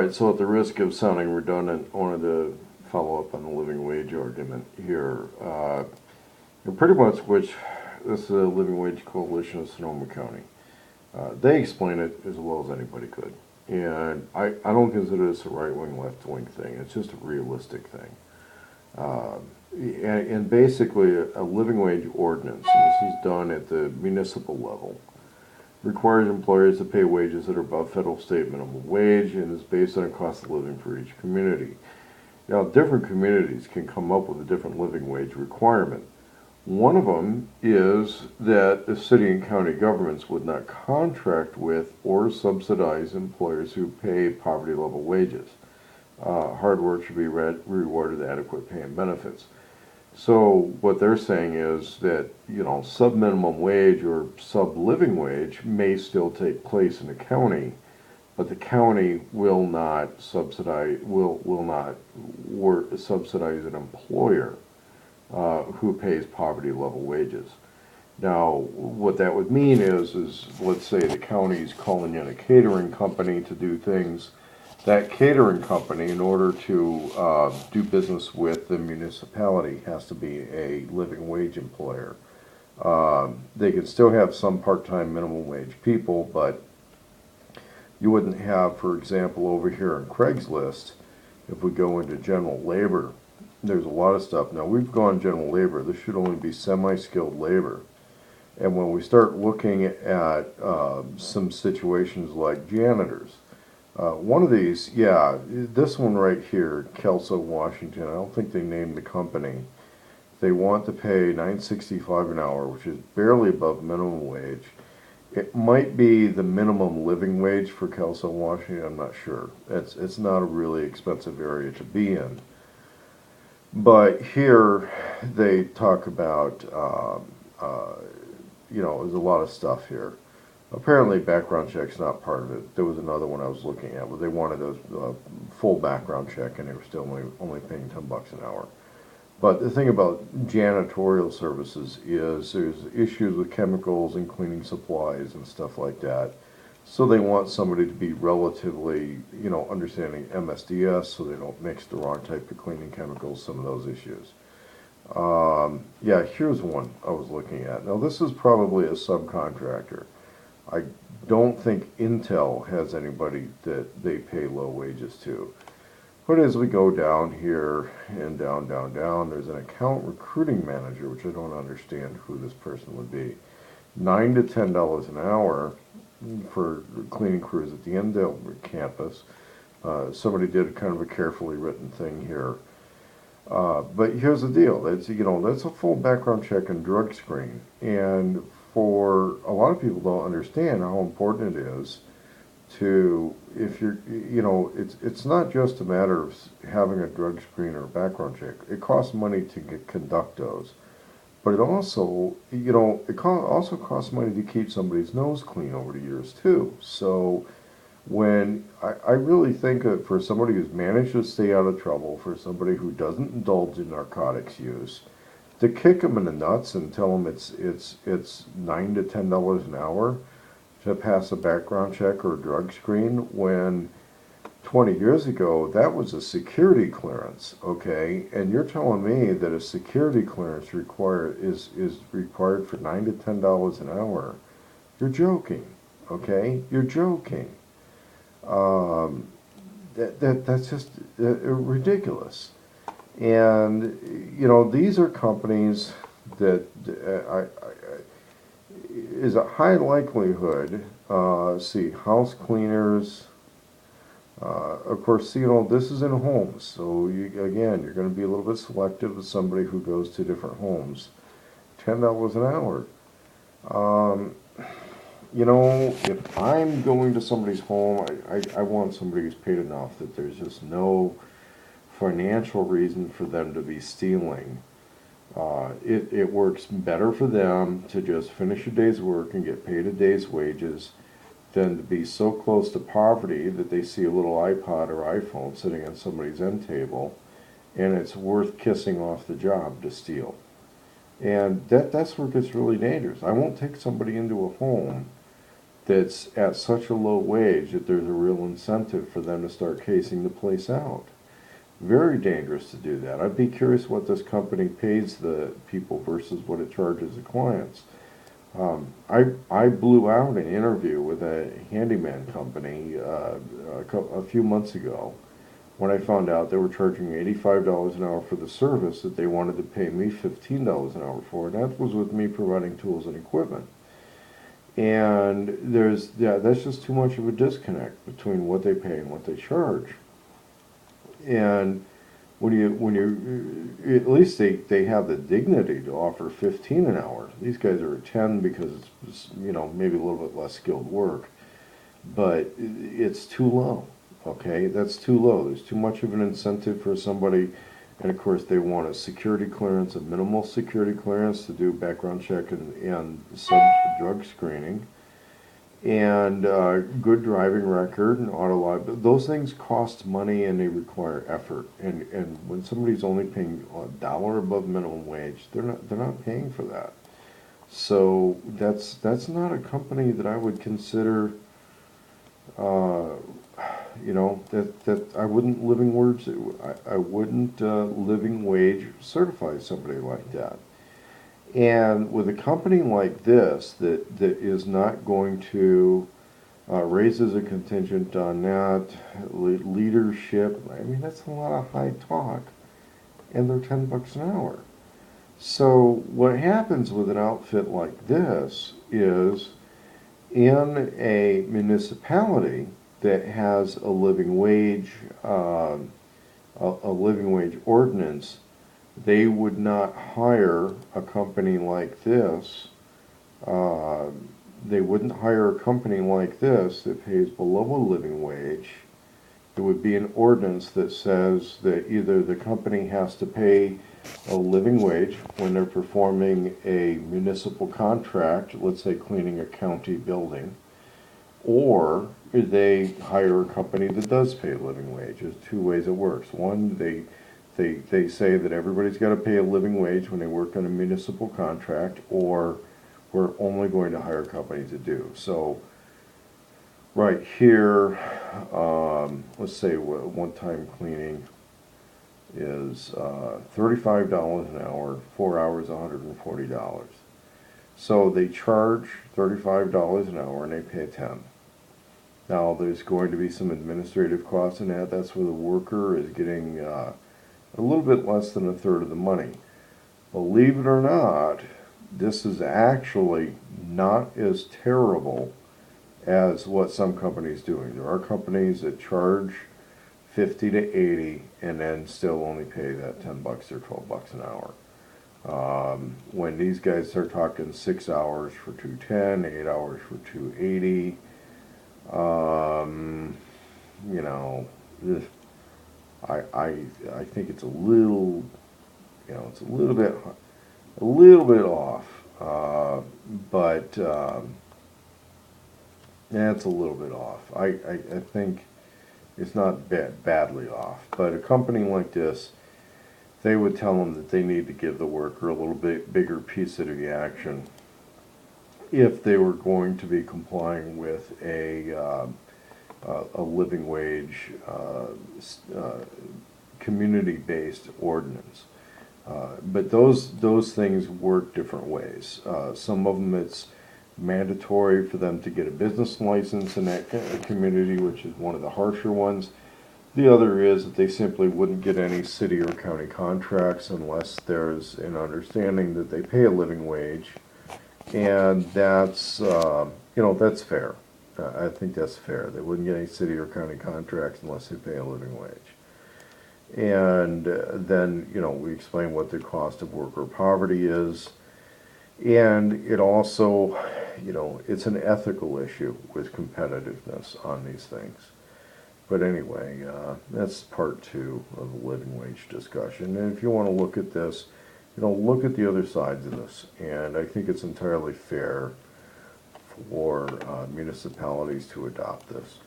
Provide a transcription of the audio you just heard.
right, so at the risk of sounding redundant, I wanted to follow up on the living wage argument here. And pretty much which, this is a living wage coalition of Sonoma County. They explain it as well as anybody could. And I don't consider this a right-wing, left-wing thing. It's just a realistic thing. And basically, a living wage ordinance, and this is done at the municipal level, requires employers to pay wages that are above federal state minimum wage and is based on a cost of living for each community. Now, different communities can come up with a different living wage requirement. One of them is that the city and county governments would not contract with or subsidize employers who pay poverty level wages. Hard work should be rewarded with adequate pay and benefits. So what they're saying is that, sub-minimum wage or sub-living wage may still take place in the county, but the county will not subsidize an employer who pays poverty level wages. Now, what that would mean is let's say the county's calling in a catering company to do things. That catering company, in order to do business with the municipality, has to be a living wage employer. They could still have some part-time minimum wage people, but you wouldn't have, for example, over here in Craigslist, if we go into general labor, there's a lot of stuff. Now, we've gone general labor. This should only be semi-skilled labor. And when we start looking at some situations like janitors, one of these, this one right here, Kelso, Washington, I don't think they named the company. They want to pay $9.65 an hour, which is barely above minimum wage. It might be the minimum living wage for Kelso, Washington, I'm not sure. It's not a really expensive area to be in. But here they talk about, there's a lot of stuff here. Apparently background check's not part of it. There was another one I was looking at where they wanted a full background check and they were still only paying $10 an hour. But the thing about janitorial services is there's issues with chemicals and cleaning supplies and stuff like that. So they want somebody to be relatively, understanding MSDS so they don't mix the wrong type of cleaning chemicals, some of those issues. Here's one I was looking at. Now this is probably a subcontractor. I don't think Intel has anybody that they pay low wages to. But as we go down here and down, there's an account recruiting manager, which I don't understand who this person would be. $9 to $10 an hour for cleaning crews at the Endale campus. Somebody did kind of a carefully written thing here. But here's the deal. That's a full background check and drug screen. And for a lot of people don't understand how important it is to, if you're, it's not just a matter of having a drug screen or a background check. It costs money to conduct those. But it also, also costs money to keep somebody's nose clean over the years too. So when I really think that for somebody who's managed to stay out of trouble, for somebody who doesn't indulge in narcotics use, to kick them in the nuts and tell them it's $9 to $10 an hour to pass a background check or a drug screen, when 20 years ago that was a security clearance, okay? And you're telling me that a security clearance is required for $9 to $10 an hour? You're joking, okay? You're joking. That's just ridiculous. And these are companies that is a high likelihood. See, house cleaners. Of course, this is in homes, so you're going to be a little bit selective with somebody who goes to different homes. $10 an hour. If I'm going to somebody's home, I want somebody who's paid enough that there's just no financial reason for them to be stealing. It works better for them to just finish a day's work and get paid a day's wages than to be so close to poverty that they see a little iPod or iPhone sitting on somebody's end table and it's worth kissing off the job to steal. And that's where it gets really dangerous. I won't take somebody into a home that's at such a low wage that there's a real incentive for them to start casing the place out. Very dangerous to do that. I'd be curious what this company pays the people versus what it charges the clients. I blew out an interview with a handyman company a few months ago when I found out they were charging $85 an hour for the service that they wanted to pay me $15 an hour for, and that was with me providing tools and equipment. And that's just too much of a disconnect between what they pay and what they charge. And when you at least they have the dignity to offer 15 an hour. These guys are at 10 because it's maybe a little bit less skilled work, but it's too low. Okay, that's too low. There's too much of an incentive for somebody, and of course they want a security clearance, a minimal security clearance to do background check and sub drug screening, and good driving record and auto liability. Those things cost money and they require effort. And when somebody's only paying $1 above minimum wage, they're not paying for that. So that's not a company that I would consider. That I wouldn't living wage certify somebody like that. And with a company like this that is not going to raises a contingent on that, leadership, I mean, that's a lot of high talk, and they're $10 an hour. So what happens with an outfit like this is, in a municipality that has a living wage ordinance, they would not hire a company like this. They wouldn't hire a company like this that pays below a living wage. It would be an ordinance that says that either the company has to pay a living wage when they're performing a municipal contract, let's say cleaning a county building, or they hire a company that does pay a living wage. There's two ways it works. One, they say that everybody's got to pay a living wage when they work on a municipal contract, or we're only going to hire companies that do. So right here, let's say one-time cleaning is $35 an hour, 4 hours, $140. So they charge $35 an hour and they pay 10. Now there's going to be some administrative costs in that. That's where the worker is getting a little bit less than a third of the money. Believe it or not, this is actually not as terrible as what some companies are doing. There are companies that charge 50 to 80 and then still only pay that $10 or $12 an hour. When these guys are talking 6 hours for $210, 8 hours for $280, I think it's a little, it's a little bit off, but yeah, it's a little bit off. I think it's not badly off, but a company like this, they would tell them that they need to give the worker a little bit bigger piece of the action if they were going to be complying with a living wage community-based ordinance. But those things work different ways. Some of them it's mandatory for them to get a business license in that community, which is one of the harsher ones. The other is that they simply wouldn't get any city or county contracts unless there's an understanding that they pay a living wage, and that's that's fair. I think that's fair. They wouldn't get any city or county contracts unless they pay a living wage. And then we explain what the cost of worker poverty is, and it also it's an ethical issue with competitiveness on these things. But anyway, that's part 2 of the living wage discussion. And if you want to look at this, look at the other sides of this. And I think it's entirely fair for municipalities to adopt this.